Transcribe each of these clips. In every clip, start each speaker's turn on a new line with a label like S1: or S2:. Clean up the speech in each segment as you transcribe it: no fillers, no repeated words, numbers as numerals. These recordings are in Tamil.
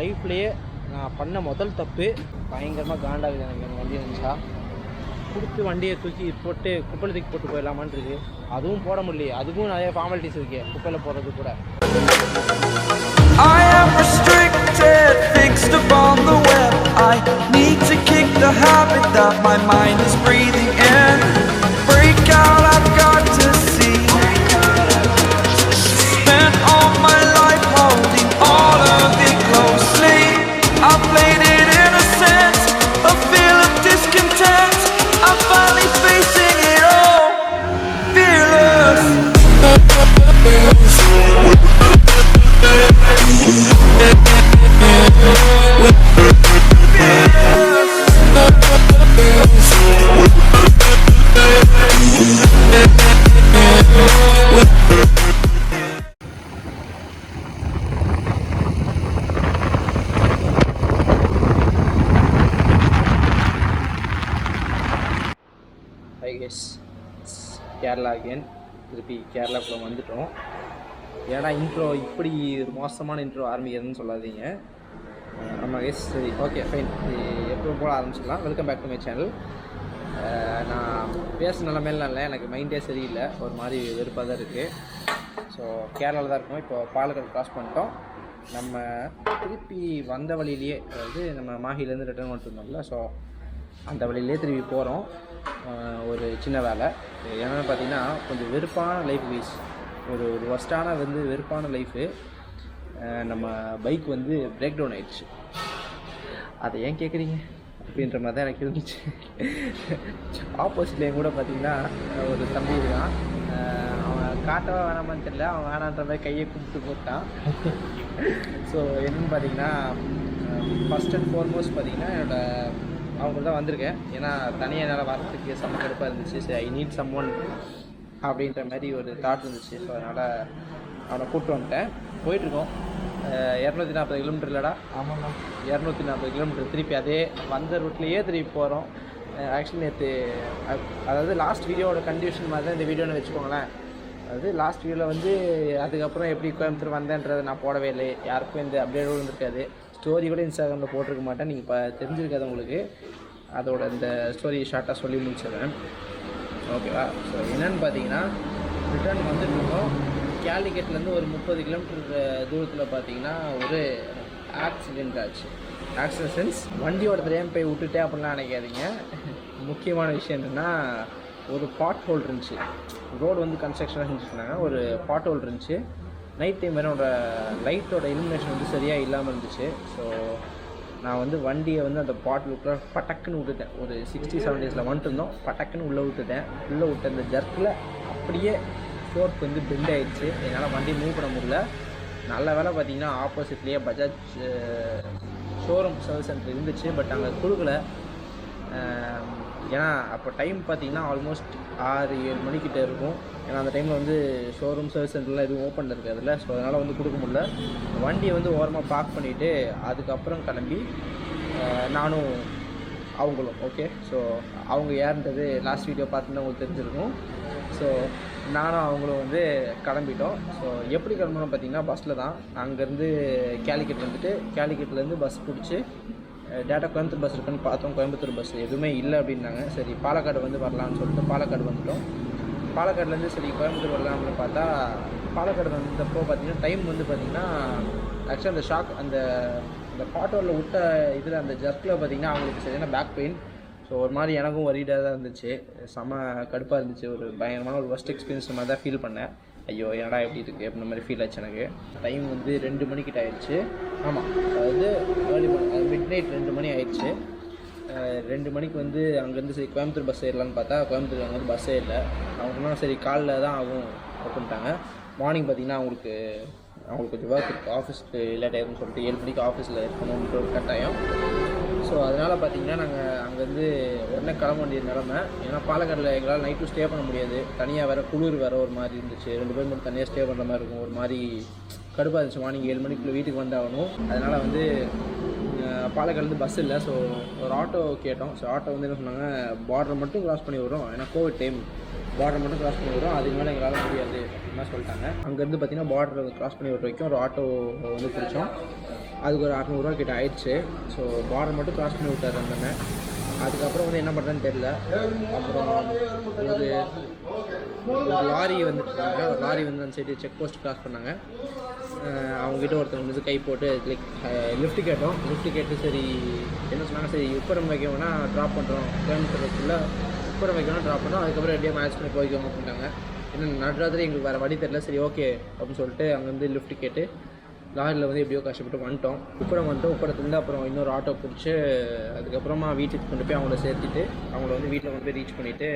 S1: லைஃப்லேயே நான் பண்ண முதல் தப்பு பயங்கரமாக காண்டாகுது எனக்கு. எனக்கு வண்டி இருந்துச்சா கொடுத்து வண்டியை தூக்கி போட்டு குப்பையில் தூக்கி போட்டு போயிடலாமான் இருக்கு. அதுவும் போட முடியல. அதுவும் நிறைய ஃபார்மாலிட்டிஸ் இருக்கு குப்பையில் போடுறது கூட.
S2: I am restricted, fixed upon the web. I need to kick the habit that my mind is breathing in. Break out, I've got to see. Spent all my life holding all of it closely. I played it innocent, a feel of discontent. I'm finally facing it all, fearless.
S1: Hi guys, Kerala again. திருப்பி கேரளாக்குள்ளே வந்துட்டோம். ஏன்னா இன்ட்ரோ இப்படி ஒரு மோசமான இன்ட்ரோ ஆரம்பிக்கிறதுன்னு சொல்லாதீங்க. ஆமாம் கைஸ், சரி ஓகே ஃபைன், எப்பவும் போல் ஆரம்பிச்சிடலாம். Welcome back to my channel. நான் பேச நிலமையிலாம் இல்லை, எனக்கு மைண்டே சரியில்லை, ஒரு மாதிரி வெறுப்பாக தான் இருக்குது. ஸோ கேரளாவில் தான் இருக்கோம். இப்போ பாலக்காடு க்ராஸ் பண்ணிட்டோம். நம்ம திருப்பி வந்த வழியிலேயே, அதாவது நம்ம மாஹிலேருந்து ரிட்டர்ன் வந்துருந்தோம்ல, ஸோ அந்த வழியிலே திருப்பி போகிறோம். ஒரு சின்ன வேலை என்னென்னு பார்த்தீங்கன்னா, கொஞ்சம் வெறுப்பான லைஃப் வீஸ், ஒரு ஒர்ஸ்டான வெறுப்பான லைஃபு. நம்ம பைக் பிரேக் டவுன் ஆகிடுச்சு. அதை ஏன் கேட்குறீங்க அப்படின்ற மாதிரி தான் எனக்கு இருந்துச்சு. ஆப்போசிட்லேயும் கூட பார்த்திங்கன்னா ஒரு தம்பி இருக்கான். அவன் காட்டவா வேணாமான்னு தெரியல, அவன் வேணான்ற மாதிரி கையை கும்பிட்டு போட்டான். ஸோ என்னென்னு பார்த்தீங்கன்னா, ஃபஸ்ட் அண்ட் ஃபார்மோஸ்ட் பார்த்திங்கன்னா அவங்க தான் வந்திருக்கேன். ஏன்னா தனியாக என்னால் வரத்துக்கு செம்ம கடுப்பாக இருந்துச்சு. சரி, ஐ நீட் சம் ஒன் அப்படின்ற மாதிரி ஒரு தாட் இருந்துச்சு. ஸோ அதனால் அவனை கூப்பிட்டு வந்துட்டேன். போயிட்டுருக்கோம். 240 கிலோமீட்டர் இல்லைடா? ஆமாம்ண்ணா, 240 கிலோமீட்டர். திருப்பி அதே வந்த ரூட்லேயே திருப்பி போகிறோம். ஆக்சுவலி நேற்று, அதாவது லாஸ்ட் வீடியோவோட கண்டிஷன் மாதிரி தான் இந்த வீடியோன்னு வச்சுக்கோங்களேன். அதாவது லாஸ்ட் வீடியோவில் அதுக்கப்புறம் எப்படி கோயம்புத்தூர் வந்தேன்றதை நான் போடவே இல்லை. யாருக்கும் இந்த அப்டேட்டோடு இருந்திருக்காது. ஸ்டோரி கூட இன்ஸ்டாகிராமில் போட்டிருக்க மாட்டேன். நீங்கள் இப்போ தெரிஞ்சிருக்காது உங்களுக்கு. அதோட இந்த ஸ்டோரி ஷார்ட்டாக சொல்லி முடிச்சிடுறேன், ஓகேவா? ஸோ என்னென்னு பார்த்தீங்கன்னா, ரிட்டர்ன் வந்துட்டுருக்கோம். கேலிக்கட்லேருந்து ஒரு 30 கிலோமீட்டர் தூரத்தில் பார்த்தீங்கன்னா ஒரு ஆக்சிடெண்ட் ஆச்சு. ஆக்சிடென்ட் வண்டியோட தெரியாமல் போய் விட்டுட்டேன் அப்படின்லாம் நினைக்காதீங்க. முக்கியமான விஷயம் என்னென்னா, ஒரு பாட் ஹோல் இருந்துச்சு. ரோடு கன்ஸ்ட்ரக்ஷனாக செஞ்சுருந்தாங்க. ஒரு பாட் ஹோல் இருந்துச்சு. நைட் டைம் என்னோட லைட்டோட இலுமினேஷன் சரியாக இல்லாமல் இருந்துச்சு. ஸோ நான் வண்டியை அந்த பாட்டிலுக்குள்ள பட்டக்குன்னு விட்டுட்டேன். ஒரு 60-70 வந்துட்டு இருந்தோம். பட்டக்குன்னு உள்ளே விட்டுட்டேன். உள்ளே விட்ட அந்த ஜர்க்கில் அப்படியே ஃபோர்க் பெண்ட் ஆகிடுச்சு. என்னால் வண்டி மூவ் பண்ண முடியல. நல்ல வேலை பார்த்தீங்கன்னா ஆப்போசிட்லேயே பஜாஜ் ஷோரூம் சர்வீஸ் சென்டர் இருந்துச்சு. பட் அங்கே கொடுக்கல. ஏன்னா அப்போ டைம் பார்த்திங்கன்னா ஆல்மோஸ்ட் 6-7 மணிக்கிட்ட இருக்கும். ஏன்னா அந்த டைமில் ஷோரூம் சர்வீஸ் சென்டர்லாம் எதுவும் ஓப்பனில் இருக்காதுல்ல. ஸோ அதனால் கொடுக்க முடியல. வண்டியை ஓரமாக பார்க் பண்ணிவிட்டு அதுக்கப்புறம் கிளம்பி நானும் அவங்களும், ஓகே, ஸோ அவங்க யாருன்றது லாஸ்ட் வீடியோ பார்த்துன்னா உங்களுக்கு தெரிஞ்சிருக்கும். ஸோ நானும் அவங்களும் கிளம்பிட்டோம். ஸோ எப்படி கிளம்பணும் பார்த்திங்கன்னா, பஸ்ஸில் தான். அங்கேருந்து கேலிக்கட் கேலிக்கட்லேருந்து பஸ் பிடிச்சி டேட்டா கோயம்புத்தூர் பஸ் இருக்குன்னு பார்த்தோம். கோயம்புத்தூர் பஸ் எதுவுமே இல்லை அப்படின்னாங்க. சரி, பாலக்காடு வரலான்னு சொல்லிட்டு பாலக்காடு வந்துட்டோம். பாலக்காடுலேருந்து சரி கோயம்புத்தூர் வரலாம்னு பார்த்தா, பாலக்காடு வந்தப்போ பார்த்திங்கன்னா டைம் பார்த்திங்கன்னா ஆக்சுவலாக அந்த ஷாக் அந்த பாட்டோவில் விட்ட இதில் அந்த ஜர்க்கில் பார்த்திங்கன்னா அவங்களுக்கு சரியான பேக் பெயின். ஸோ ஒரு மாதிரி எனக்கும் வரிடாக தான் இருந்துச்சு. செம்ம கடுப்பாக இருந்துச்சு. ஒரு பயங்கரமான ஒரு ஃபஸ்ட் எக்ஸ்பீரியன்ஸ் மாதிரி தான் ஃபீல் பண்ணேன். ஐயோ என்னடா எப்படி இருக்குது அப்படின்ற மாதிரி ஃபீல் ஆச்சு எனக்கு. டைம் 2 மணிக்கிட்ட ஆயிடுச்சு. ஆமாம், அதாவது ஏர்லி மிட் நைட் 2 மணி ஆயிடுச்சு. 2 மணிக்கு அங்கேருந்து சரி கோயம்புத்தூர் பஸ் ஏறலான்னு பார்த்தா கோயம்புத்தூர் அங்கேருந்து பஸ்ஸே இல்லை. அவங்கன்னா சரி காலைல தான் ஆகும் அப்படின்ட்டாங்க. மார்னிங் பார்த்திங்கன்னா அவங்களுக்கு கொஞ்சம் ஒர்க் இருக்குது, ஆஃபீஸ்க்கு லேட் ஆகிருக்குன்னு சொல்லிட்டு 7 மணிக்கு ஆஃபீஸில் இருக்கணுன்ற ஒரு கட்டாயம். ஸோ அதனால் பார்த்திங்கன்னா நாங்கள் அங்கேருந்து உடனே கிளம்ப வேண்டிய நிலமை. ஏன்னா பாலக்காடில் எங்களால் நைட்டும் ஸ்டே பண்ண முடியாது. தனியாக வேறு குளிர் வேறு ஒரு மாதிரி இருந்துச்சு. 2 பேர் மட்டும் தனியாக ஸ்டே பண்ணுற மாதிரி இருக்கும். ஒரு மாதிரி கடுப்பாக இருந்துச்சு. மார்னிங் 7 மணிக்குள்ளே வீட்டுக்கு வந்தாகணும். அதனால் பாலக்காடுலேருந்து பஸ் இல்லை. ஸோ ஒரு ஆட்டோ கேட்டோம். ஸோ ஆட்டோ என்ன சொன்னாங்க, பார்டர் மட்டும் க்ராஸ் பண்ணி வரும். ஏன்னா கோவிட் டைம், பார்டர் மட்டும் க்ராஸ் பண்ணி வரும், அதுக்கு மேலே எங்களால் முடியாது அப்படின்னு சொல்லிட்டாங்க. அங்கேருந்து பார்த்திங்கன்னா பார்டர் க்ராஸ் பண்ணி வர வரைக்கும் ஒரு ஆட்டோ பிடிச்சோம். அதுக்கு ஒரு 600 ரூபா கிட்ட ஆயிடுச்சு. ஸோ பார்டர் மட்டும் கிராஸ் பண்ணி விட்டார் அந்த அண்ணன். அதுக்கப்புறம் வந்து என்ன பண்ணுறேன்னு தெரில. அப்புறம் ஒரு லாரி வந்துட்டுருக்காங்க. ஒரு லாரி வந்து அந்த சைடு செக் போஸ்ட் கிராஸ் பண்ணாங்க. அவங்ககிட்ட ஒருத்தவங்க வந்து கை போட்டு லைக் லிஃப்ட் கேட்டோம். லிஃப்ட் கேட்டு சரி என்ன சொன்னாங்க, சரி உப்பரம் வைக்கணும்னா ட்ராப் பண்ணுறோம், கிலோமீட்டருக்குள்ளே உப்பரம் வைக்கணும் ட்ராப் பண்ணோம், அதுக்கப்புறம் எப்படியே மேட்ச் பண்ணி போய்க்கோங்க அப்படின்ட்டாங்க. ஏன்னா நடுராத்திரி எங்களுக்கு வேறு வழி தெரியல. சரி ஓகே அப்படின்னு சொல்லிட்டு அங்கேருந்து லிஃப்ட் கேட்டு லாரியில் வந்து எப்படியோ கஷ்டப்பட்டு வந்துட்டோம். உப்படத்துலேருந்து அப்புறம் இன்னொரு ஆட்டோ பிடிச்சி அதுக்கப்புறமா வீட்டுக்கு கொண்டு போய் அவங்கள சேர்த்துட்டு அவங்கள வந்து வீட்டில் கொண்டு போய் ரீச் பண்ணிவிட்டு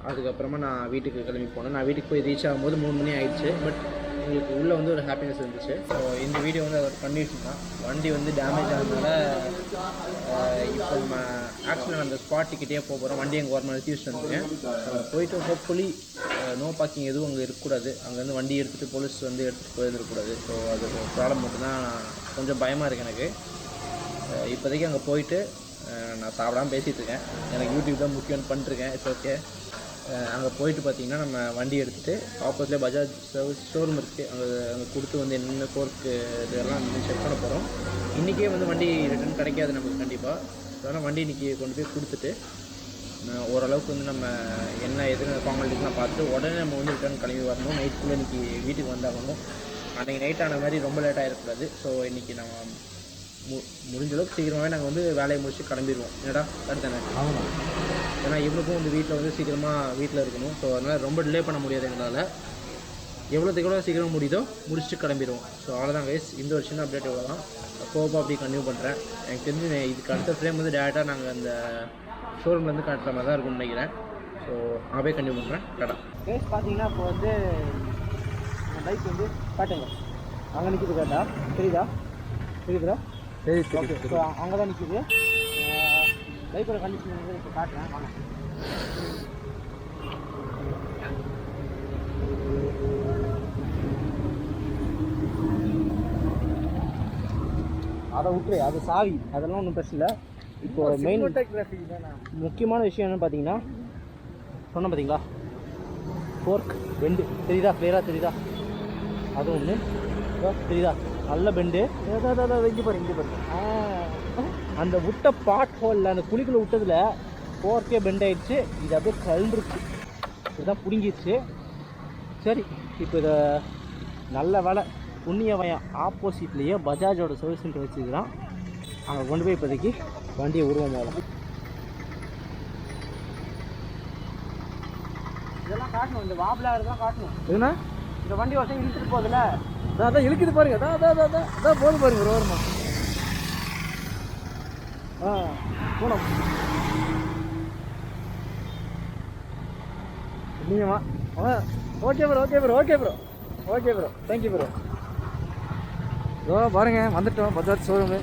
S1: அதுக்கப்புறமா நான் வீட்டுக்கு கிளம்பி போனேன். நான் வீட்டுக்கு போய் ரீச் ஆகும்போது 3 மணி ஆயிடுச்சு. பட் எங்களுக்கு உள்ளே வந்து ஒரு ஹாப்பினஸ் இருந்துச்சு. ஸோ இந்த வீடியோ வந்து அதோட கண்டிஷன் தான். வண்டி வந்து டேமேஜ் ஆனதுனால இப்போ நம்ம ஆக்சுவலாக அந்த ஸ்பாட் டிக்கெட்டே போகிறோம். வண்டி எங்கள் வரணும் நிறுத்தி வச்சுட்டு வந்துருக்கேன். போயிட்டு ஹோப்ஃபுல்லி நோ பார்க்கிங் எதுவும் அங்கே இருக்கக்கூடாது. அங்கேருந்து வண்டி எடுத்துகிட்டு போலீஸ் வந்து எடுத்துகிட்டு போயிருக்கக்கூடாது. ஸோ அது ஒரு ப்ராப்ளம் மட்டும்தான். கொஞ்சம் பயமாக இருக்குது எனக்கு. இப்போதைக்கு அங்கே போயிட்டு நான் சாப்பிடாமல் பேசிகிட்டு இருக்கேன். எனக்கு யூடியூப் தான் முக்கியம்னு பண்ணிட்டுருக்கேன். It's okay. அங்கே போயிட்டு பார்த்திங்கன்னா நம்ம வண்டி எடுத்துகிட்டு ஆப்போசிட்லேயே பஜாஜ் சர்வீஸ் ஷோரூம் இருக்குது. அங்கே கொடுத்து வந்து என்னென்ன ஃபோர்க்கு இதெல்லாம் வந்து செக் பண்ண போகிறோம். இன்றைக்கே வந்து வண்டி ரிட்டர்ன் கிடைக்காது நமக்கு கண்டிப்பாக. அதனால் வண்டி இன்றைக்கி கொண்டு போய் கொடுத்துட்டு ஓரளவுக்கு வந்து நம்ம என்ன எதுன்னு ஃபார்மாலிட்டிஸ்லாம் பார்த்து உடனே நம்ம வந்து ரிட்டர்ன் கிளம்பி வரணும். நைட்டுக்குள்ளே இன்றைக்கி வீட்டுக்கு வந்தாகணும். அன்றைக்கி நைட் ஆன மாதிரி ரொம்ப லேட் ஆகிடக்கூடாது. ஸோ இன்றைக்கி நம்ம முடிஞ்ச அளவுக்கு சீக்கிரமாகவே நாங்கள் வந்து வேலையை முடிச்சு கிளம்பிடுவோம். என்னடா அடுத்தானே ஆமாம். ஏன்னா இவனுக்கும் வந்து வீட்டில் வந்து சீக்கிரமாக வீட்டில் இருக்கணும். ஸோ அதனால் ரொம்ப டிலே பண்ண முடியாது எங்களால். எவ்வளோத்துக்கு எவ்வளோ சீக்கிரமாக முடியுதோ முடிச்சுட்டு கிளம்பிடுவோம். ஸோ அவ்வளோதான் கைஸ். இந்த ஒரு சின்ன அப்டேட் எவ்வளோ தான். போகப்போ அப்படி கன்டினியூ பண்ணுறேன். எனக்கு தெரிஞ்சு இதுக்கு அடுத்த ஃப்ரேம் வந்து டேரெக்டாக நாங்கள் அந்த ஷோரூம்லேருந்து காட்டுற மாதிரி தான் இருக்கும்னு நினைக்கிறேன். ஸோ அப்படியே கன்டினியூ பண்ணுறேன். கடை கைஸ் பார்த்தீங்கன்னா இப்போ வந்து பைக் வந்து காட்டுங்க. அங்கே நிற்கிது கேட்டா தெரியுதா? தெரியுதுடா? சரி ஓகே. ஸோ அங்கே தான் நிற்கிது. பைக்கோட கண்டிஷன் வந்து இப்போ காட்டுறேன் வாங்க. அதை விட்டுரு, அது சாவி, அதெல்லாம் ஒன்றும் பிரச்சனை இல்லை. இப்போ மெயின் முக்கியமான விஷயம் என்னென்னு பார்த்தீங்கன்னா சொன்ன பார்த்தீங்களா ஃபோர்க் பெண்டு தெரியுதா? கிளியராக தெரியுதா? அது ஒன்று தெரியுதா? நல்ல பெண்டு. இங்கே பாருங்க, இங்கே பாருங்க. அந்த விட்ட பாட் ஹோலில் அந்த குழிக்குள்ள விட்டதில் ஃபோர்க்கே பெண்ட் ஆகிடுச்சு. இது அப்படியே கழுந்துருச்சு. இதுதான் பிடுங்கிடுச்சு. சரி இப்போ இதை நல்ல வேலை புண்ணியவயம் ஆப்போசிட்லேயே பஜாஜோட சர்வீஸ் சென்டர் வச்சுக்கிறான். அங்கே கொண்டு போய் இப்போதைக்கு வண்டியை உருவம் போகலாம். இதெல்லாம் காட்டணும். இந்த வாபிளாக இதெல்லாம் காட்டணும். எதுனா இந்த வண்டி வருஷம் இழுத்துட்டு போகுதுல்ல, அதான் இழுக்குது பாருங்க. அதான் போது பாருங்க ஒரு ஓரமாக. போனோம் நீங்கம்மா. Okay bro, okay bro, okay bro, okay bro, thank you bro. இதோ பாருங்க வந்துட்டோம் பஜாஜ் ஷோரூமு.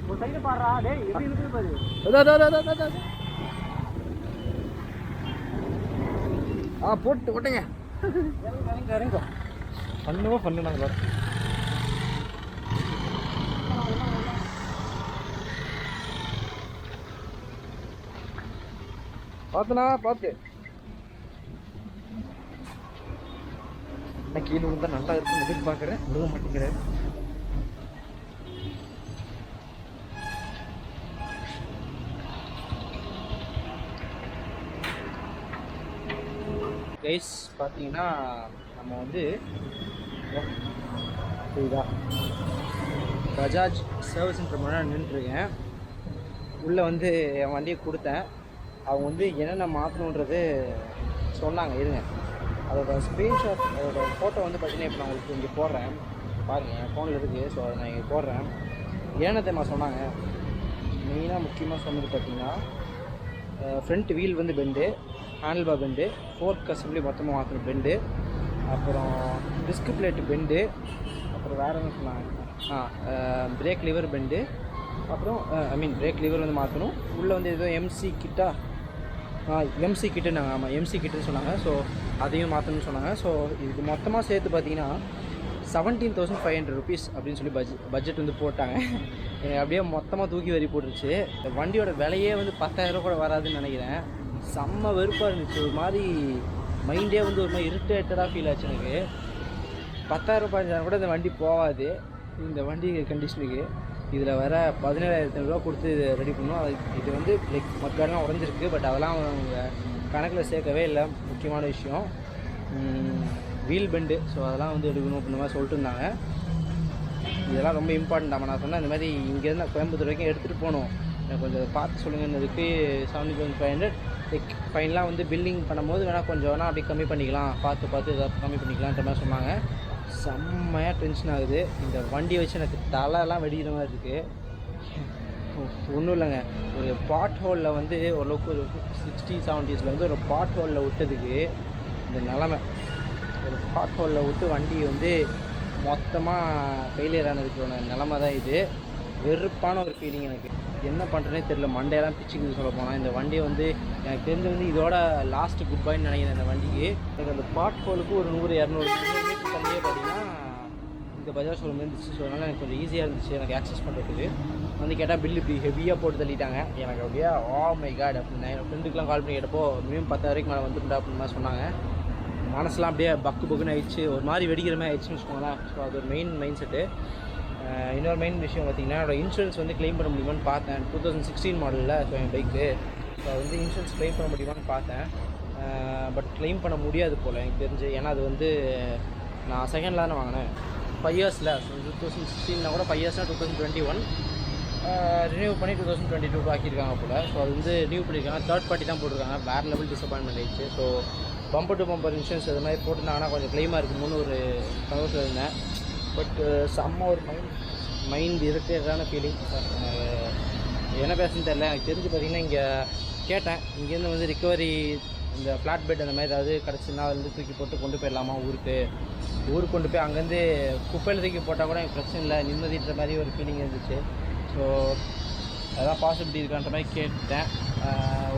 S1: ஒரு சைடு பாடுறா டேய், எப்படி இருக்குது பாரு. போட்டு ஓட்டுங்க. இறங்கோ பண்ணுவோம் நாங்கள் பாரு. பார்த்துனா பார்த்து நான் கீழே விழுந்தா நல்லா இருக்கும் எதிர்பார்க்குறேன். விழுக மாட்டேங்கிறேன். கைஸ் பார்த்தீங்கன்னா நம்ம வந்து இதுதான் பஜாஜ் சர்வீஸ் சென்டர் முன்னாடி நின்றுருக்கேன். உள்ளே வந்து என் வண்டியை கொடுத்தேன். அவங்க வந்து என்னென்ன மாற்றணுன்றது சொன்னாங்க. இருங்க அதோட ஸ்க்ரீன்ஷாட், அதோட ஃபோட்டோ வந்து பார்த்தீங்கன்னா இப்போ நான் உங்களுக்கு இங்கே போடுறேன் பாருங்கள். என் ஃபோனில் இருக்குது. ஸோ அதை நான் இங்கே போடுறேன். ஏன்னா தெரியுமா சொன்னாங்க, மெயினாக முக்கியமாக சொன்னது பார்த்தீங்கன்னா ஃப்ரண்ட் வீல் வந்து bend, handle bar bend, fork assembly மொத்தமாக மாற்றணும் பெண்டு, அப்புறம் டிஸ்க் பிளேட்டு பெண்டு, அப்புறம் வேறு என்ன சொன்னாங்க, பிரேக் லிவர் பெண்டு, அப்புறம் பிரேக் லிவர் வந்து மாற்றணும். உள்ளே வந்து ஏதோ எம்சி கிட்டுன்னு ஆமாம் எம்சி கிட்டுன்னு சொன்னாங்க. ஸோ அதையும் மாற்றணும்னு சொன்னாங்க. ஸோ இது மொத்தமாக சேர்த்து பார்த்தீங்கன்னா 17,500 rupees அப்படின்னு சொல்லி பட்ஜெட் வந்து போட்டாங்க. எனக்கு அப்படியே மொத்தமாக தூக்கி வரி போட்டுருச்சு. வண்டியோட விலையே வந்து 10,000 கூட வராதுன்னு நினைக்கிறேன். செம்ம வெறுப்பாக இருந்துச்சு. ஒரு மாதிரி மைண்டே வந்து ஒரு மாதிரி இரிட்டேட்டடாக ஃபீல் ஆச்சு எனக்கு. 10,000 15,000 கூட இந்த வண்டி போகாது. இந்த வண்டி கண்டிஷனுக்கு இதில் வர 17,500 கொடுத்து இதை ரெடி பண்ணோம். இது வந்து லைக் மக்காடெலாம் உடஞ்சிருக்கு. பட் அதெல்லாம் அவங்க கணக்கில் சேர்க்கவே இல்லை. முக்கியமான விஷயம் வீல் பெண்டு. ஸோ அதெல்லாம் வந்து எடுக்கணும் அப்படின்ற மாதிரி சொல்லிட்டு இருந்தாங்க. இதெல்லாம் ரொம்ப இம்பார்ட்டண்ட்டாக நான் சொன்னேன். இந்த மாதிரி இங்கேருந்து கோயம்புத்தூர் வரைக்கும் எடுத்துகிட்டு போகணும், எனக்கு கொஞ்சம் பார்த்து சொல்லுங்கன்னதுக்கு 70,500 லைக் ஃபைனலாக வந்து பில்லிங் பண்ணும்போது கொஞ்சம் வேணால் அப்படி கம்மி பண்ணிக்கலாம், பார்த்து ஏதாவது கம்மி பண்ணிக்கலான்ற மாதிரி சொன்னாங்க. செம்மையாக டென்ஷன் ஆகுது. இந்த வண்டியை வச்சு எனக்கு தலைலாம் வெடிக்கிற மாதிரி இருக்குது. ஒன்றும் இல்லைங்க, ஒரு பாட் ஹோலில் வந்து ஓரளவுக்கு ஒரு 60-70s வந்து ஒரு பாட் ஹோலில் விட்டதுக்கு இந்த நிலமை. ஒரு பாட் ஹோலில் விட்டு வண்டி வந்து மொத்தமாக ஃபெயிலியர் ஆனதுக்கான நிலமை தான் இது. வெறுப்பான ஒரு ஃபீலிங் எனக்கு. என்ன பண்ணுறேனே தெரியல. மண்டையெல்லாம் பிச்சுக்குது சொல்ல போனால். இந்த வண்டியை வந்து எனக்கு தெரிஞ்சு வந்து இதோட லாஸ்ட்டு குட் பைன்னு நினைக்கிறேன். இந்த வண்டிக்கு எனக்கு அந்த பாட் ஹோலுக்கு ஒரு 100-200 கிலோமீட்டர் தள்ளியே பார்த்தீங்கன்னா இந்த பஜாஜ் ஷோரூம் இருந்துச்சு. ஸோ அதனால் எனக்கு கொஞ்சம் ஈஸியாக இருந்துச்சு எனக்கு ஆக்சஸ் பண்ணுறதுக்கு. வந்து கேட்டால் பில் இப்படி ஹெவியாக போட்டு தள்ளிட்டாங்க. எனக்கு அப்படியே மை காட் அப்படின்னு என் ஃப்ரெண்டுக்கெலாம் கால் பண்ணி கேட்டப்போ மினிமம் 10,000 மேலே வந்துட்டா அப்படின்னு மாதிரி சொன்னாங்க. மனசுலாம் அப்படியே பக்குன்னு ஆயிடுச்சு, ஒரு மாதிரி வெடிக்கிற மாதிரி ஆயிடுச்சுன்னு வச்சுக்கோங்களேன். ஸோ அது ஒரு மெயின் செட்டு. இன்னொரு மெயின் விஷயம் பார்த்திங்கன்னா, என்னோடய இன்சூரன்ஸ் வந்து க்ளைம் பண்ண முடியுமான்னு பார்த்தேன். 2016 மாடலில். ஸோ என் பைக்கு ஸோ அது வந்து இன்சூரன்ஸ் க்ளைம் பண்ண முடியுமான்னு பார்த்தேன். பட் க்ளைம் பண்ண முடியாது போல் எனக்கு தெரிஞ்சு. ஏன்னா அது வந்து நான் செகண்டில் தானே வாங்கினேன் 5 இயர்ஸில். ஸோ 2016 கூட 5 இயர்ஸ்னால் 2021 ரினியூ பண்ணி 2022 ஆக்கியிருக்காங்க போல். ஸோ அது வந்து ரினியூ பண்ணியிருக்காங்க. தேர்ட் பார்ட்டி தான் போட்டிருக்காங்க. வேறு லெவல் டிசப்பாயின்மெண்ட் ஆகிடுச்சு. So bumper to bumper insurance அது மாதிரி போட்டிருந்தாங்கன்னா கொஞ்சம் க்ளைமாக இருக்குமோன்னு ஒரு சந்தோஷம் இருந்தேன். பட் செம்ம ஒரு மைண்ட் இரிட்டேட்டான ஃபீலிங். என்ன பேசுன்னு தெரியல. எனக்கு தெரிஞ்சு பார்த்திங்கன்னா இங்கே கேட்டேன், இங்கேருந்து வந்து ரிக்கவரி இந்த ஃப்ளாட் பெட் அந்த மாதிரி ஏதாவது கிடச்சின்னா அது வந்து தூக்கி போட்டு கொண்டு போயிடலாமா ஊருக்கு கொண்டு போய் அங்கேருந்து குப்பையில் தூக்கி போட்டால் கூட எனக்கு பிரச்சனை இல்லை, நிம்மதின்ற மாதிரி ஒரு ஃபீலிங் இருந்துச்சு. ஸோ அதான் பாசிபிலிட்டி இருக்கான்ற மாதிரி கேட்டேன்.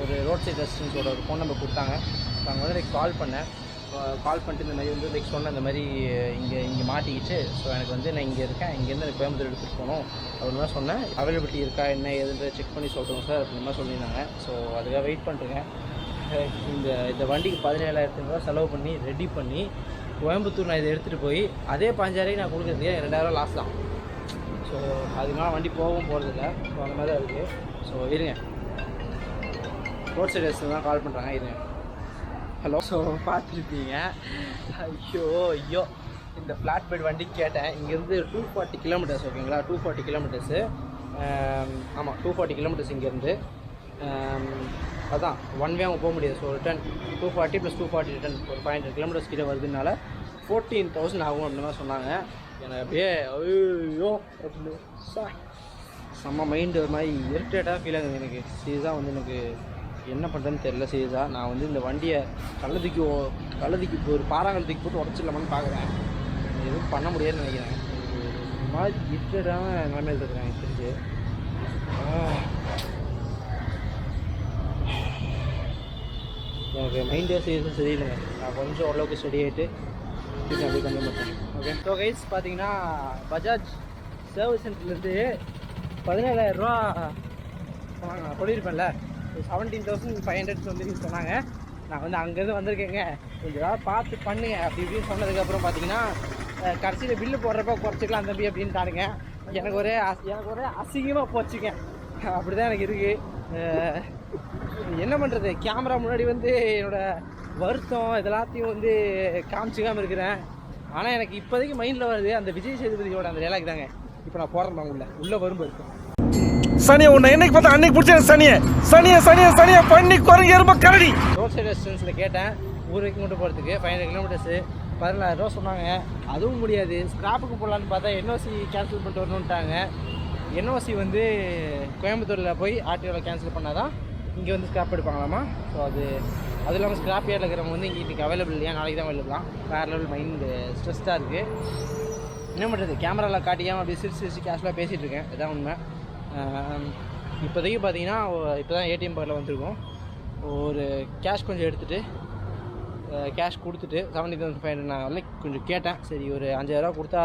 S1: ஒரு ரோட் சைட் ரெசிடென்ஸோட ஒரு ஃபோன் நம்பர் கொடுத்தாங்க. ஸோ அங்கே வந்து கால் பண்ணேன். கால் பண்ணிட்டு இந்த மாதிரி வந்து லைக் சொன்னேன், இந்த மாதிரி இங்கே மாட்டிக்கிச்சு. ஸோ எனக்கு வந்து நான் இங்கே இருக்கேன், இங்கேருந்து எனக்கு கோயம்புத்தூர் எடுத்துகிட்டு போகணும் அப்படின்னு தான் சொன்னேன். அவைலபிலிட்டி இருக்கா என்ன ஏதுன்ற செக் பண்ணி சொல்கிறோம் சார் அப்படின்ற மாதிரி சொல்லியிருந்தாங்க. ஸோ அதுக்காக வெயிட் பண்ணுறேன். இந்த வண்டிக்கு 17,500 செலவு பண்ணி ரெடி பண்ணி கோயம்புத்தூர் நான் இதை எடுத்துகிட்டு போய் அதே 5,000 நான் கொடுக்குறதுக்கு 2,000 லாஸ் தான். ஸோ அதுக்காக வண்டி போகவும் போகிறதில்ல. ஸோ அந்த மாதிரி தான் இருக்குது. ஸோ இருங்க, ரோட் சைட் தான் கால் பண்ணுறாங்க, இருங்க. ஹலோ. ஸோ பார்த்துருப்பீங்க. ஐயோ இந்த ஃப்ளாட் பெட் வண்டி கேட்டேன். இங்கேருந்து 240 கிலோமீட்டர்ஸ் ஓகேங்களா, 240 கிலோமீட்டர்ஸு. ஆமாம் 240 கிலோமீட்டர்ஸ் இங்கேருந்து. அதான் ஒன் வே அவங்க போக முடியாது. ஸோ ரிட்டன் 240 + 240 ரிட்டன் ஒரு 500 கிலோமீட்டர்ஸ் கிட்டே வருதுனால 14,000 ஆகும் அப்படின்னு தான் சொன்னாங்க. எனக்கு அப்படியே ஐயோ அப்படின்னு செம்ம மைண்டு ஒரு மாதிரி இரிட்டேட்டாக ஃபீல் ஆகுது எனக்கு. சீரியஸாக வந்து எனக்கு என்ன பண்ணுறேன்னு தெரில. சீரியஸாக நான் வந்து இந்த வண்டியை கள்ளதிக்கு ஒரு பாறாங்கல் போட்டு உடச்சிடலாமான்னு பார்க்குறேன். எதுவும் பண்ண முடியாதுன்னு நினைக்கிறேன். ஒரு மாதிரி இரிட்டேட்டான நிலைமையில் இருக்கிறேன் எனக்கு தெரிஞ்சு. எனக்கு மைண்டே சீரியஸாக சரியில்லைங்க. நான் கொஞ்சம் ஓரளவுக்கு ஸ்டடி ஆகிட்டு அப்படியே கம்மி பண்ணுறேன். ஓகே. ஸோ கைஸ் பார்த்தீங்கன்னா பஜாஜ் சர்வீஸ் சென்டர்லேருந்து 17,000 சொன்னாங்க. நான் சொல்லியிருப்பேன்ல 17,500 வந்து சொன்னாங்க. நான் வந்து அங்கேருந்து வந்திருக்கேங்க, கொஞ்சம் ஏதாவது பார்த்து பண்ணுங்க அப்படி இப்படின்னு சொன்னதுக்கப்புறம் பார்த்தீங்கன்னா கடைசியில் பில்லு போடுறப்ப குறைச்சிக்கலாம் தம்பி அப்படின்ட்டாருங்க. எனக்கு ஒரே அசிங்கமாக போச்சுங்க. அப்படி தான் எனக்கு இருக்குது. என்ன பண்ணுறது, கேமரா முன்னாடி வந்து என்னோடய வருத்தம் இதெல்லாத்தையும் வந்து காமிச்சிக்காமல் இருக்கிறேன். ஆனால் எனக்கு இப்போதைக்கு மைண்டில் வருது அந்த விஜய் சேதுபதியோட அந்த டைலாக் தாங்க. இப்போ நான் போடுறேன் உள்ளே வரும்போது
S3: சனியை உன்னை என்னைக்கு பார்த்தா அன்னைக்கு பிடிச்சேன். சனியை பண்ணி குறைங்க ரொம்ப கரடி.
S1: ரோட் சைட் ரெஸ்டாரண்ட்ஸில் கேட்டேன் ஊர் வரைக்கும் கொண்டு போகிறதுக்கு 500 கிலோமீட்டர்ஸு 17,000 சொன்னாங்க. அதுவும் முடியாது. ஸ்கிராப்புக்கு போடலான்னு பார்த்தா என்ஓசி கேன்சல் பண்ணிட்டு வரணுன்ட்டாங்க. என்ஓசி வந்து கோயம்புத்தூரில் போய் ஆர்டிஓவில் கேன்சல் பண்ணால் தான் இங்கே வந்து ஸ்கிராப் எடுப்பாங்களாமா. ஸோ அது இல்லாமல் ஸ்கிராப் ஏரில் இருக்கிறவங்க வந்து இன்றைக்கி அவைலபிள் இல்லையா, நாளைக்கு தான் அவைலபிளாம். வேறு லெவல் மைண்டு ஸ்ட்ரெஸ்டாக இருக்குது. என்ன பண்ணுறது, கேமராவில் காட்டிக்காமல் அப்படியே சிரிச்சு கேஷுவலாக பேசிகிட்டு இருக்கேன். இதுதான் உண்மை. இப்போதைக்கு பார்த்தீங்கன்னா இப்போ தான் ஏடிஎம் கார்டில் வந்திருக்கோம். ஒரு கேஷ் கொஞ்சம் எடுத்துகிட்டு கேஷ் கொடுத்துட்டு 70,500 நான் வந்து கொஞ்சம் கேட்டேன். சரி ஒரு 5,000 கொடுத்தா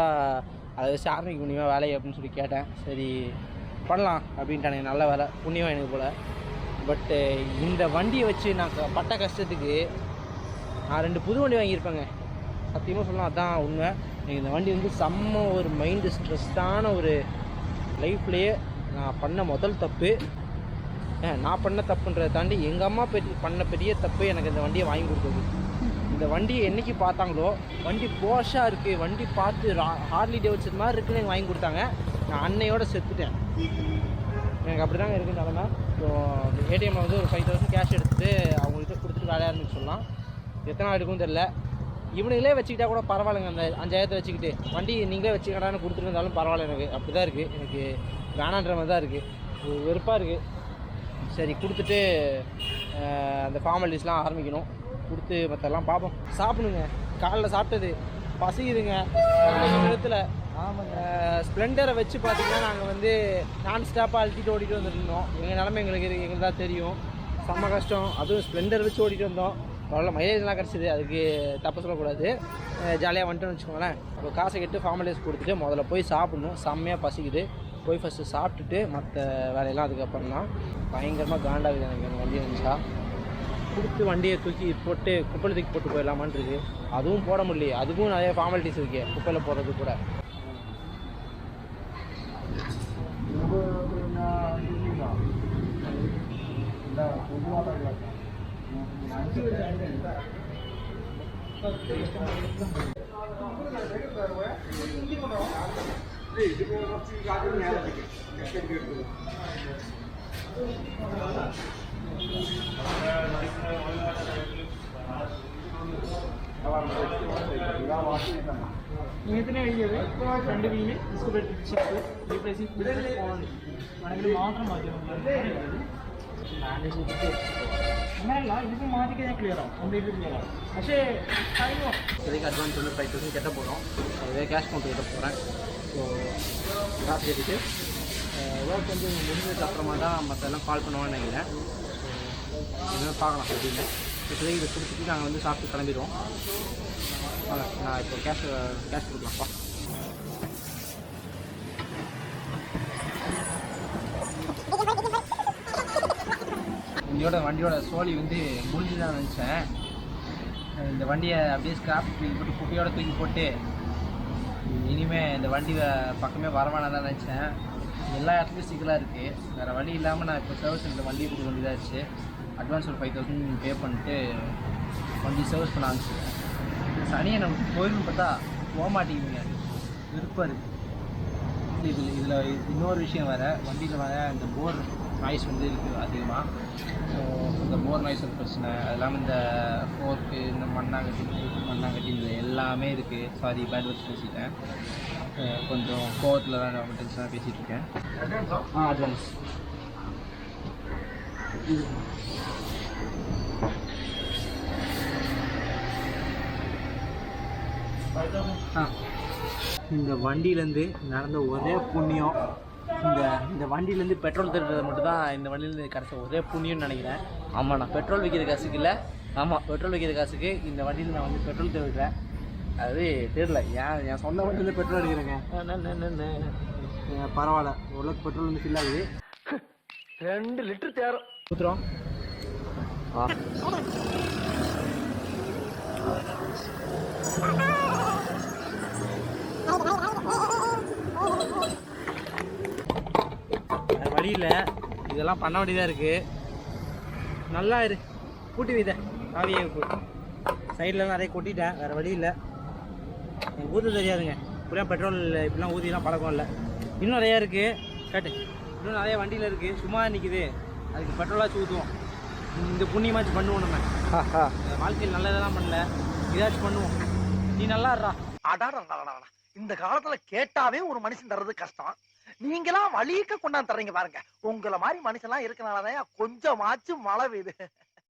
S1: அதை வச்சு ஆரம்பிக்க முடியுமா வேலையை அப்படின்னு சொல்லி கேட்டேன். சரி பண்ணலாம் அப்படின்ட்டானுங்க. நல்ல வேலை, புண்ணியம் எனக்கு போல். பட்டு இந்த வண்டியை வச்சு நான் பட்ட கஷ்டத்துக்கு நான் 2 புது வண்டி வாங்கியிருப்பேங்க. சத்தியமாக சொல்லலாம், அதுதான் உண்மை. எனக்கு இந்த வண்டி வந்து செம்ம ஒரு மைண்டு ஸ்ட்ரெஸ்டான ஒரு லைஃப்லேயே நான் பண்ண முதல் தப்பு. நான் பண்ண தப்புன்றதை தாண்டி எங்கள் அம்மா பண்ண பெரிய தப்பு எனக்கு இந்த வண்டியை வாங்கி கொடுத்தது. இந்த வண்டியை என்றைக்கு பார்த்தாங்களோ வண்டி போஷாக இருக்குது, வண்டி பார்த்து ஹார்லி டேவிட்சன் மாதிரி இருக்குன்னு எனக்கு வாங்கி கொடுத்தாங்க. நான் அன்னையோடு செத்துட்டேன். எனக்கு அப்படி தாங்க இருக்குது நிலமை. ஸோ ஏடிஎம்மில் வந்து ஒரு 5000 கேஷ் எடுத்துகிட்டு அவங்கள்ட்ட கொடுத்துட்டு வேலையாக இருந்துன்னு சொல்லலாம். எத்தனை நாள் எடுக்கும்னு தெரில. இவனுங்களே வச்சுக்கிட்டா கூட பரவாயில்லைங்க. அந்த 5000 வச்சுக்கிட்டு வண்டி நீங்களே வச்சுக்கடான்னு கொடுத்துருந்தாலும் பரவாயில்ல. எனக்கு அப்படி தான் இருக்குது. எனக்கு வேணான்ற மாதிரி தான் இருக்குது, வெறுப்பாக இருக்குது. சரி கொடுத்துட்டு அந்த ஃபார்மாலிட்டிஸ்லாம் ஆரம்பிக்கணும். கொடுத்து மற்றெல்லாம் பார்ப்போம். சாப்பிடுங்க. காலைல சாப்பிட்டது பசிக்குதுங்க இடத்துல. ஆமாங்க. ஸ்ப்ளெண்டரை வச்சு பார்த்தீங்கன்னா நாங்கள் வந்து நான் ஸ்டாப்பாக அழுத்திட்டு ஓடிட்டு வந்துருந்தோம். எங்கள் நிலமை எங்களுக்கு தான் தெரியும். செம்ம கஷ்டம். அதுவும் ஸ்ப்ளெண்டர் வச்சு ஓடிட்டு வந்தோம். அவ்வளோ மைலேஜ்லாம் கிடச்சிது, அதுக்கு தப்பு சொல்லக்கூடாது. ஜாலியாக வந்துட்டோன்னு வச்சுக்கோங்களேன். அப்போ காசை கெட்டு ஃபார்மாலிட்டிஸ் கொடுத்துட்டு முதல்ல போய் சாப்பிட்ணும். செம்மையாக பசிக்குது. போய் ஃபஸ்ட்டு சாப்பிட்டுட்டு மற்ற வேலையெல்லாம் அதுக்கப்புறம் தான். பயங்கரமாக காண்டாகுது எனக்கு அந்த வண்டியை இருந்துச்சா. கொடுத்து வண்டியை தூக்கி போட்டு குப்பையில் தூக்கி போட்டு போயிடலாமான் இருக்குது. அதுவும் போட முடியல. அதுக்கும் நிறைய ஃபார்மாலிட்டிஸ் இருக்குது குப்பையில் போடுறது கூட.
S4: इतने फ्रंट व्हील में इसको रिप्लेसिंग അങ്ങനെയല്ല ഇതിപ്പോൾ മാറ്റി കഴിഞ്ഞാൽ ക്ലിയർ ആവും, കംപ്ലീറ്റ്ലി ക്ലിയർ ആവും. പക്ഷേ
S1: இதுக்கு அட்வான்ஸ் வந்து 5000 கட்ட போகிறோம். அதே கேஷ் கவுண்ட் கிட்ட போகிறேன். ஸோ காசு கட்டிட்டு ஒர்க் வந்து முடிஞ்சதுக்கு அப்புறமா தான் மற்றெல்லாம் கால் பண்ணுவான்னு நினைக்கிறேன். என்ன பார்க்கலாம் அப்படின்னு. இப்போதைக்கு இதை கொடுத்துட்டு நாங்கள் வந்து சாப்பிட்டு கிளம்பிடுவோம். நான் இப்போ கேஷ் கொடுக்கலாம்ப்பா. வண்டியோட சோழி வந்து முடிஞ்சு தான் நினச்சேன். இந்த வண்டியை அப்படியே ஸ்கிராப் தூக்கி போட்டு குப்பையோட தூக்கி போட்டு இனிமேல் இந்த வண்டி பக்கமே வரவானு தான் நினச்சேன். எல்லா இடத்துலையும் சிக்கலாக இருக்குது. வேறு வழி இல்லாமல் நான் இப்போ சர்வீஸ் இந்த வண்டியை கொடுக்க வேண்டியதாகிடுச்சு. அட்வான்ஸ் ஒரு 5000 பே பண்ணிட்டு வண்டி சர்வீஸ் பண்ண ஆரம்பிச்சிருக்கேன். சனியை நமக்கு கோயில்னு பார்த்தா போக மாட்டேங்குதுங்க, விருப்பம் இருக்குது. இதில் இன்னொரு விஷயம் வேறு, வண்டியில் வர இந்த போர் நாய்ஸ் வந்து இருக்குது அதிகமாக. ஸோ இந்த போர் நாய்ஸ் ஒரு பிரச்சனை. அது இல்லாமல் இந்த ஃபோர்க்கு, இந்த மண்ணாங்கட்டி இந்த எல்லாமே இருக்குது. சாரி, பேட் வேர்ட்ஸ் பேசிட்டேன். கொஞ்சம் கோவத்தில் தான் நான் டென்ஷனாக பேசிகிட்ருக்கேன். அட்வான்ஸ் இந்த வண்டியிலேருந்து நடந்த ஒரே புண்ணியம், இந்த வண்டியிலேருந்து பெட்ரோல் திருடுறது மட்டும் தான் இந்த வண்டியிலேருந்து கிடச்ச ஒரே புண்ணியம்னு நினைக்கிறேன். ஆமாம், நான் பெட்ரோல் வைக்கிற காசுக்கு இல்லை, ஆமாம் பெட்ரோல் வைக்கிற காசுக்கு இந்த வண்டியில் நான் வந்து பெட்ரோல் திருடுறேன். அது தெரியல, என் சொந்த வண்டியில் பெட்ரோல் எடுக்கிறேங்க. பரவாயில்ல, ஓரளவுக்கு பெட்ரோல் வந்து ஃபில் ஆகுது. 2 லிட்டர் தேரும் ஊற்றுறோம். வழியில் இதெல்லாம் பண்ண வேண்டியதாக இருக்குது. நல்லா கூட்டி வைத்த ஆவியை சைட்லலாம் நிறைய கொட்டிட்டேன். வேறு வழி இல்லை, எனக்கு ஊற்ற தெரியாதுங்க. இப்படிலாம் பெட்ரோல் இப்படிலாம் ஊற்றிலாம் பழக்கம் இல்லை. இன்னும் நிறையா இருக்குது கேட்டு, இன்னும் நிறையா வண்டியில் இருக்குது, சும்மா நிற்கிது. அதுக்கு பெட்ரோலாச்சும் ஊற்றுவோம். இந்த புண்ணியமாச்சும் பண்ணுவோம். நம்ம வாழ்க்கையில் நல்லதெல்லாம் பண்ணல, இதாச்சும் பண்ணுவோம். நீ நல்லா இருடா.
S5: அடாடா, இந்த காலத்துல கேட்டாவே ஒரு மனுஷன் தர்றது கஷ்டம். நீங்களாம் வலிக்க கொண்டாந்து தர்றீங்க பாருங்க. உங்களை மாதிரி மனுஷன்லாம் இருக்கனாலதான் கொஞ்சமாச்சும் மழை பெய்யுது.